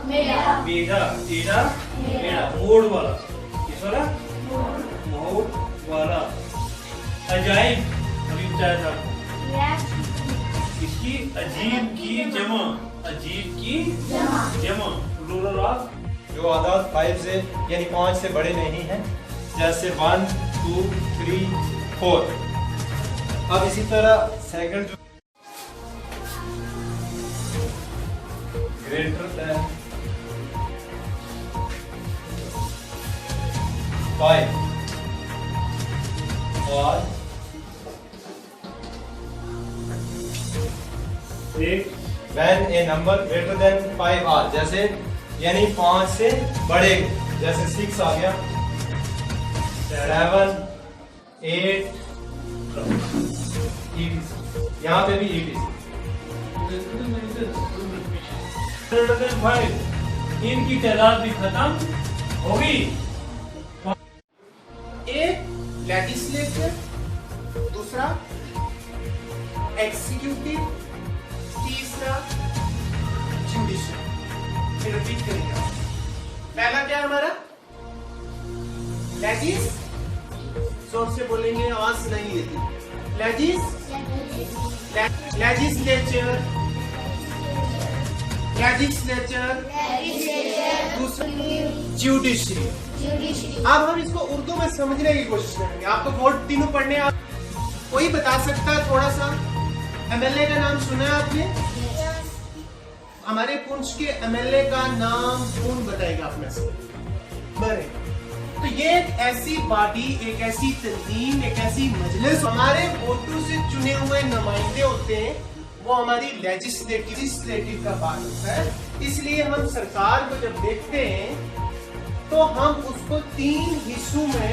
मेढ़ा, टेढ़ा मेढ़ा, मोड़ वाला, किस वाला? मोड़ वाला। अजाइब, अभी बताया था आपको, इसकी अजीब की जमा, अजीब की जमा, प्लूरल ऑफ। जो आदाद 5 से यानी 5 से बड़े नहीं हैं, जैसे 1 2 3 4। अब इसी तरह सेकंड जो ग्रेटर देन 5 और when a number greater than 5 are, जैसे यानी 5 से बड़े, जैसे 6 आ गया, 7 8 यहाँ पे भी ETC। इनकी तादाद भी खत्म होगी। एक लेजिस्लेचर, दूसरा एग्जीक्यूटिव, तीसरा जुडिशियल। फिर रिपीट करेंगे। पहला क्या है हमारा? लेजिस, जोर से बोलेंगे, आवाज सुनाई नहीं देती। लेजिस्लेचर, दूसरा जुडिशरी। अब हम इसको उर्दू में समझने की कोशिश करेंगे। आपको बोर्ड तीनों पढ़ने कोई बता सकता है थोड़ा सा? MLA का नाम सुना है आपने? हमारे पुंछ के MLA का नाम कौन बताएगा आप में से? बड़े। तो ये एक ऐसी बॉडी, एक ऐसी तंजीम, एक ऐसी मजलिस, हमारे वोटों से चुने हुए नुमाइंदे होते हैं, वो हमारी लेजिस्लेटिव का पार्ट होता है। इसलिए हम सरकार को जब देखते हैं तो हम उसको 3 हिस्सों में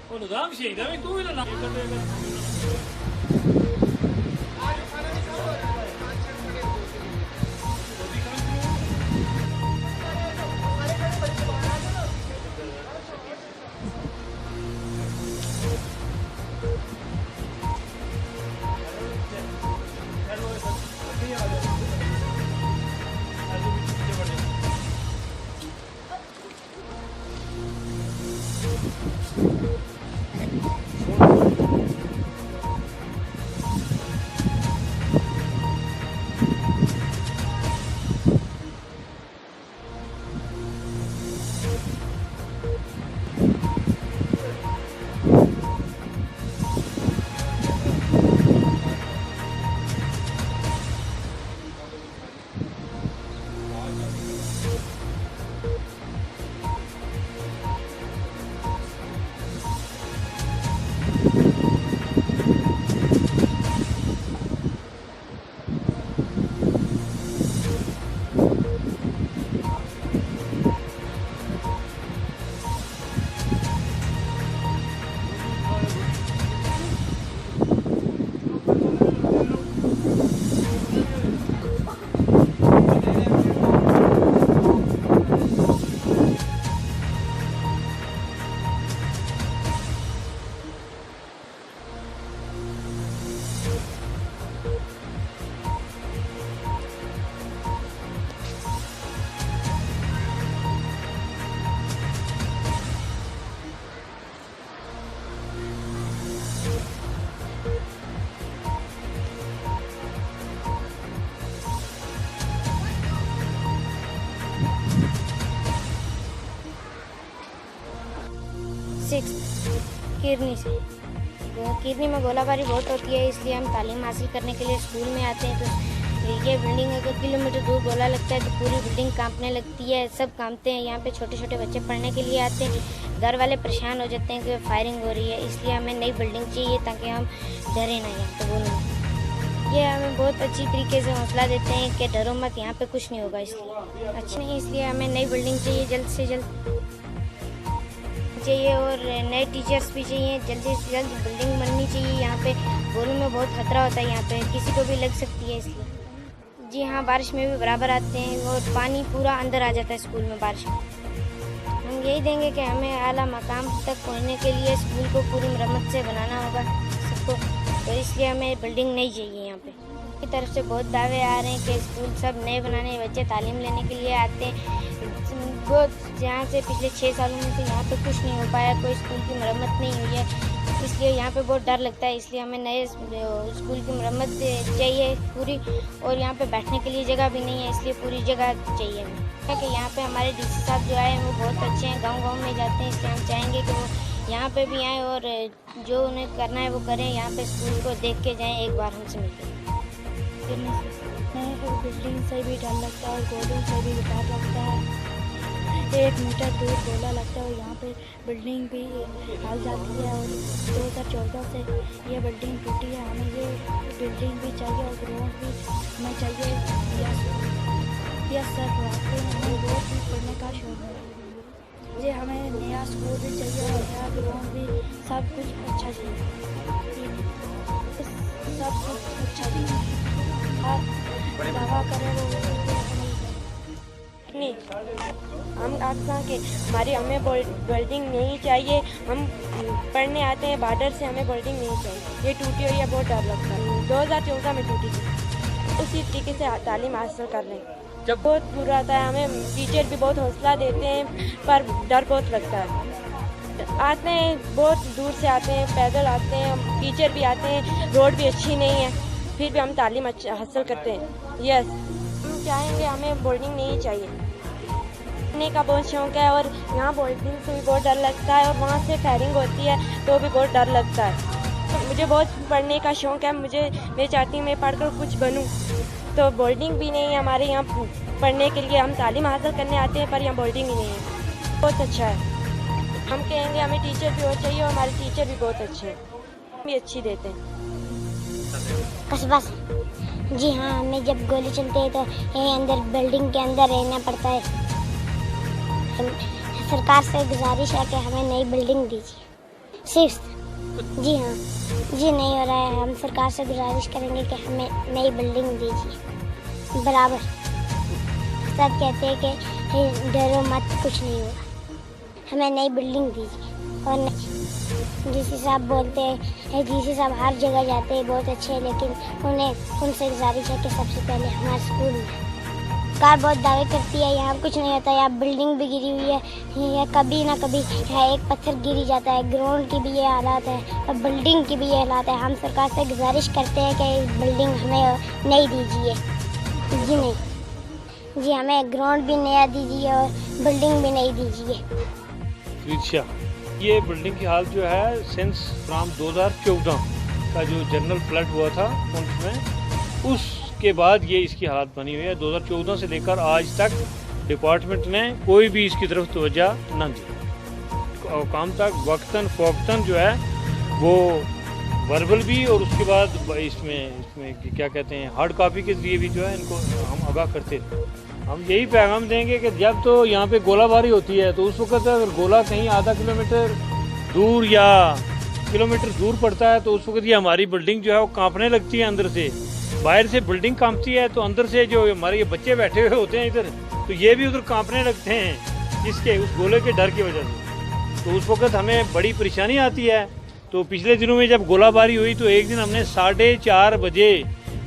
Onu şey demek de öyle lan. Kirni से। किरनी में गोलाबारी बहुत होती है, इसलिए हम तालीम हासिल करने के लिए स्कूल में आते हैं। तो ये बिल्डिंग अगर किलोमीटर दूर गोला लगता है तो पूरी बिल्डिंग कांपने लगती है, सब कांपते हैं। यहाँ पे छोटे छोटे बच्चे पढ़ने के लिए आते हैं, घर वाले परेशान हो जाते हैं कि फायरिंग हो रही है, इसलिए हमें नई बिल्डिंग चाहिए ताकि हम डरे ना यहाँ पे बोलूँ। ये हमें बहुत अच्छी तरीके से हौसला देते हैं कि डरो मत, यहाँ पे कुछ नहीं होगा। इसलिए अच्छा नहीं, इसलिए हमें नई बिल्डिंग चाहिए जल्द से जल्द चाहिए और नए टीचर्स भी चाहिए। जल्दी से जल्द बिल्डिंग बननी चाहिए। यहाँ पे गोलू में बहुत खतरा होता है, यहाँ पे किसी को भी लग सकती है। इसलिए जी हाँ, बारिश में भी बराबर आते हैं और पानी पूरा अंदर आ जाता है स्कूल में बारिश में। हम यही देंगे कि हमें आला मकाम तक पहुँचने के लिए स्कूल को पूरी मरम्मत से बनाना होगा सबको, तो इसलिए हमें बिल्डिंग नहीं चाहिए। यहाँ पे की तरफ से बहुत दावे आ रहे हैं कि स्कूल सब नए बनाने, बच्चे तालीम लेने के लिए आते हैं। बहुत यहाँ से पिछले 6 सालों में से यहाँ पे कुछ नहीं हो पाया, कोई स्कूल की मरम्मत नहीं हुई है, इसलिए यहाँ पे बहुत डर लगता है। इसलिए हमें नए स्कूल की मरम्मत चाहिए पूरी, और यहाँ पे बैठने के लिए जगह भी नहीं है, इसलिए पूरी जगह चाहिए हमें। कि यहाँ पे हमारे डीसी साहब जो आए हैं वो बहुत अच्छे हैं, गांव-गांव में जाते हैं, इसलिए हम चाहेंगे कि वो यहाँ पे भी आएँ और जो उन्हें करना है वो करें। यहाँ पे स्कूल को देख के जाएँ एक बार हमसे मिलकर। बिल्डिंग से भी डर लगता है और गोलों से भी डर लगता है। 1 मीटर दूर गोला लगता है और यहाँ पे बिल्डिंग भी हाल जाती है और 2014 से ये बिल्डिंग टूटी है। हमें ये बिल्डिंग भी चाहिए और ग्राउंड भी हमें चाहिए। यस सर, वाकई हमें बहुत ही पढ़ने का शौक है जी। हमें नया स्कूल भी चाहिए और नया ग्राउंड भी, सब कुछ अच्छा चाहिए, सब कुछ अच्छा चाहिए। आप दवा करें वो नहीं, हम आपका कि हमें बिल्डिंग नहीं चाहिए। हम पढ़ने आते हैं बॉर्डर से, हमें बिल्डिंग नहीं चाहिए। ये टूटी हुई है, बहुत डर लगता है। 2014 में टूटी थी, उसी तरीके से तालीम हासिल कर रहे हैं। जब बहुत बुरा आता है, हमें टीचर भी बहुत हौसला देते हैं, पर डर बहुत लगता है। आते हैं बहुत दूर से आते हैं, पैदल आते हैं, टीचर भी आते हैं, रोड भी अच्छी नहीं है, फिर भी हम तालीम अच्छा हासिल करते हैं। यस, हम चाहेंगे, हमें बोर्डिंग नहीं चाहिए। पढ़ने का बहुत शौक है और यहाँ बोर्डिंग से भी बहुत डर लगता है और वहाँ से फायरिंग होती है तो भी बहुत डर लगता है। तो मुझे बहुत पढ़ने का शौक है, मैं चाहती हूँ मैं पढ़कर कुछ बनूँ। तो बोर्डिंग भी नहीं है हमारे यहाँ पढ़ने के लिए, हम तालीम हासिल करने आते हैं पर यहाँ बोर्डिंग ही नहीं है। बहुत अच्छा है, हम कहेंगे हमें टीचर भी बहुत चाहिए और हमारे टीचर भी बहुत अच्छे हैं, भी अच्छी देते हैं। कस्बा से जी हाँ, हमें जब गोली चलते हैं तो यहीं अंदर बिल्डिंग के अंदर रहना पड़ता है। सरकार से गुजारिश है कि हमें नई बिल्डिंग दीजिए सिर्फ। जी हाँ, जी नहीं हो रहा है, हम सरकार से गुजारिश करेंगे कि हमें नई बिल्डिंग दीजिए बराबर। सब कहते हैं कि डरो मत, कुछ नहीं होगा, हमें नई बिल्डिंग दीजिए। और डीसी साहब बोलते हैं, डीसी साहब हर जगह जाते हैं, बहुत अच्छे हैं, लेकिन उनसे गुजारिश है कि सबसे पहले हमारे स्कूल में। सरकार बहुत दावे करती है यहाँ कुछ नहीं होता, यहाँ बिल्डिंग भी गिरी हुई है, यहाँ कभी ना कभी यहाँ एक पत्थर गिरी जाता है। ग्राउंड की भी ये हालात है और बिल्डिंग की भी ये हालात है। हम सरकार से गुजारिश करते हैं कि बिल्डिंग हमें नहीं दीजिए। जी नहीं जी, हमें ग्राउंड भी नया दीजिए और बिल्डिंग भी नहीं दीजिए। ये बिल्डिंग की हालत जो है सिंस फ्राम 2014 का जो जनरल फ्लड हुआ था उसमें, उसके बाद ये इसकी हालत बनी हुई है। 2014 से लेकर आज तक डिपार्टमेंट ने कोई भी इसकी तरफ तवज्जो न दी। काम तक वक्तन फ़ौक्तन जो है वो वर्बल भी और उसके बाद इसमें क्या कहते हैं हार्ड कॉपी के जरिए भी जो है इनको हम आगाह करते थे। हम यही पैगाम देंगे कि जब तो यहाँ पे गोलाबारी होती है तो उस वक्त अगर गोला कहीं आधा किलोमीटर दूर या किलोमीटर दूर पड़ता है तो उस वक्त ये हमारी बिल्डिंग जो है वो कांपने लगती है अंदर से। बाहर से बिल्डिंग कांपती है तो अंदर से जो हमारे ये बच्चे बैठे हुए होते हैं इधर, तो ये भी उधर कांपने लगते हैं इसके उस गोले के डर की वजह से। तो उस वक्त हमें बड़ी परेशानी आती है। तो पिछले दिनों में जब गोलाबारी हुई तो एक दिन हमने 4:30 बजे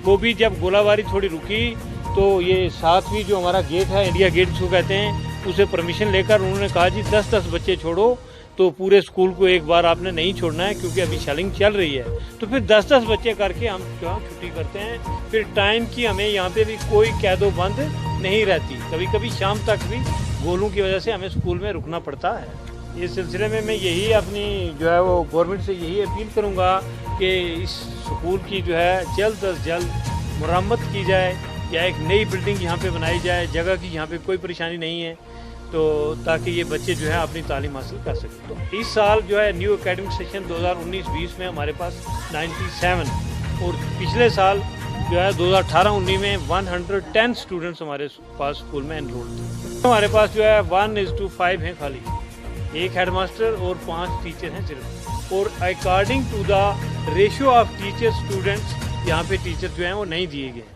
वो भी जब गोलाबारी थोड़ी रुकी तो ये 7वीं जो हमारा गेट है, इंडिया गेट जिसको कहते हैं, उसे परमिशन लेकर उन्होंने कहा जी 10-10 बच्चे छोड़ो, तो पूरे स्कूल को एक बार आपने नहीं छोड़ना है क्योंकि अभी शेलिंग चल रही है। तो फिर 10-10 बच्चे करके हम जो छुट्टी करते हैं। फिर टाइम की हमें यहाँ पे भी कोई कैदोबंद नहीं रहती, कभी कभी शाम तक भी गोलों की वजह से हमें स्कूल में रुकना पड़ता है। इस सिलसिले में मैं यही अपनी जो है वो गवर्नमेंट से यही अपील करूँगा कि इस स्कूल की जो है जल्द अज जल्द मरम्मत की जाए या एक नई बिल्डिंग यहाँ पे बनाई जाए। जगह की यहाँ पे कोई परेशानी नहीं है, तो ताकि ये बच्चे जो है अपनी तालीम हासिल कर सकें। तो इस साल जो है न्यू एकेडमिक सेशन 2019-20 में हमारे पास 97 और पिछले साल जो है 2018-19 में 110 स्टूडेंट्स हमारे पास स्कूल में एनरोल्ड थे। हमारे पास जो है 1:5 हैं खाली, एक हेडमास्टर और 5 टीचर हैं सिर्फ। और according to the ratio of teacher students यहाँ पे टीचर जो हैं वो नहीं दिए गए।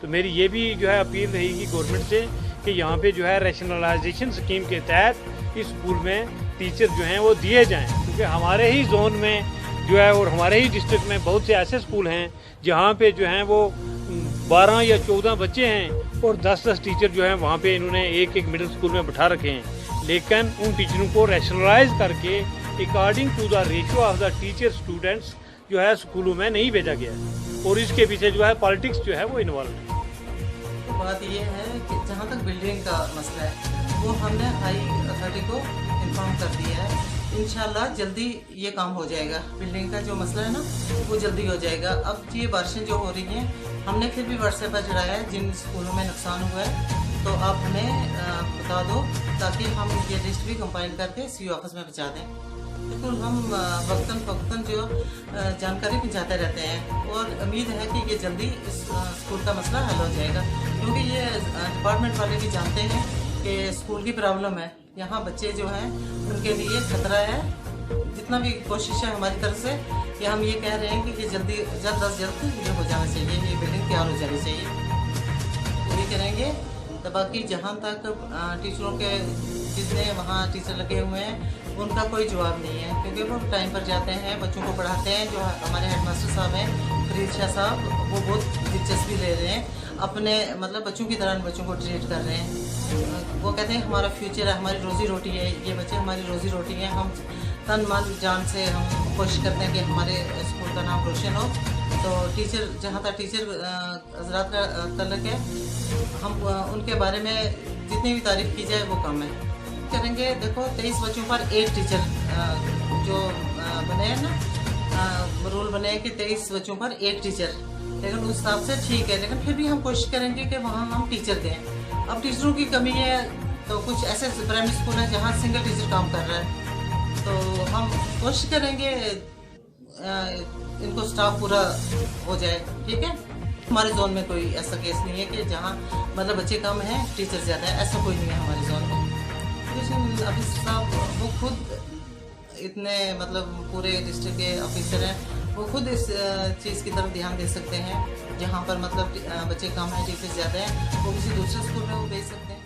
तो मेरी ये भी जो है अपील रहेगी गवर्नमेंट से कि यहाँ पे जो है रैशनलाइजेशन स्कीम के तहत इस स्कूल में टीचर जो हैं वो दिए जाएँ, क्योंकि हमारे ही जोन में जो है और हमारे ही डिस्ट्रिक्ट में बहुत से ऐसे स्कूल हैं जहाँ पे जो हैं वो 12 या 14 बच्चे हैं और 10-10 टीचर जो हैं वहाँ पे इन्होंने एक मिडिल स्कूल में बैठा रखे हैं। लेकिन उन टीचरों को रैशनलाइज करके according to the ratio of the teacher students जो है स्कूलों में नहीं भेजा गया है और इसके पीछे जो है पॉलिटिक्स जो है वो इन्वॉल्व है। तो बात ये है कि जहाँ तक बिल्डिंग का मसला है वो हमने हाई अथॉरिटी को इन्फॉर्म कर दिया है। इंशाल्लाह जल्दी ये काम हो जाएगा। बिल्डिंग का जो मसला है ना वो जल्दी हो जाएगा। अब ये बारिशें जो हो रही हैं हमने फिर भी व्हाट्सएप पर चढ़ाया है, जिन स्कूलों में नुकसान हुआ है तो आप हमें बता दो ताकि हम ये लिस्ट भी कंपाइल करके सी ऑफिस में पहुँचा दें। बिल्कुल हम वक्तन फ़वक्तन जो जानकारी पहुँचाते रहते हैं और उम्मीद है कि ये जल्दी इस स्कूल का मसला हल हो जाएगा, क्योंकि ये डिपार्टमेंट वाले भी जानते हैं कि स्कूल की प्रॉब्लम है। यहाँ बच्चे जो हैं उनके लिए खतरा है। जितना भी कोशिश है हमारी तरफ से कि हम ये कह रहे हैं कि ये जल्द अज जल्द ये हो जाना चाहिए, ये बिल्डिंग तैयार हो जानी चाहिए। पूरी करेंगे। तो बाकी जहाँ तक टीचरों के जितने वहाँ टीचर लगे हुए हैं उनका कोई जवाब नहीं है, क्योंकि वो टाइम पर जाते हैं, बच्चों को पढ़ाते हैं। जो हमारे हेडमास्टर साहब हैं फरीद शाह साहब, वो बहुत दिलचस्पी ले रहे हैं, अपने मतलब बच्चों की तरह बच्चों को ट्रीट कर रहे हैं। वो कहते हैं हमारा फ्यूचर है, हमारी रोज़ी रोटी है, ये बच्चे हमारी रोज़ी रोटी हैं। हम तन मन जान से हम कोशिश करते हैं कि हमारे स्कूल का नाम रोशन हो। तो टीचर जहाँ तक टीचर हजरात का तल्लुक़ है, हम उनके बारे में जितनी भी तारीफ़ की जाए वो कम है। करेंगे। देखो 23 बच्चों पर 1 टीचर जो बने हैं ना, रूल बने हैं कि 23 बच्चों पर 1 टीचर, लेकिन उस हिसाब से ठीक है, लेकिन फिर भी हम कोशिश करेंगे कि वहाँ हम टीचर दें। अब टीचरों की कमी है तो कुछ ऐसे प्राइमरी स्कूल हैं जहाँ सिंगल टीचर काम कर रहा है, तो हम कोशिश करेंगे इनको स्टाफ पूरा हो जाए। ठीक है, हमारे जोन में कोई ऐसा केस नहीं है कि जहाँ मतलब बच्चे कम हैं टीचर ज़्यादा है, ऐसा कोई नहीं है हमारे जोन में। लेकिन अभी साहब वो खुद इतने मतलब पूरे डिस्ट्रिक्ट के ऑफिसर हैं, वो खुद इस चीज़ की तरफ ध्यान दे सकते हैं। जहाँ पर मतलब बच्चे कम हैं टीचर ज़्यादा हैं, वो किसी दूसरे स्कूल में वो भेज सकते हैं।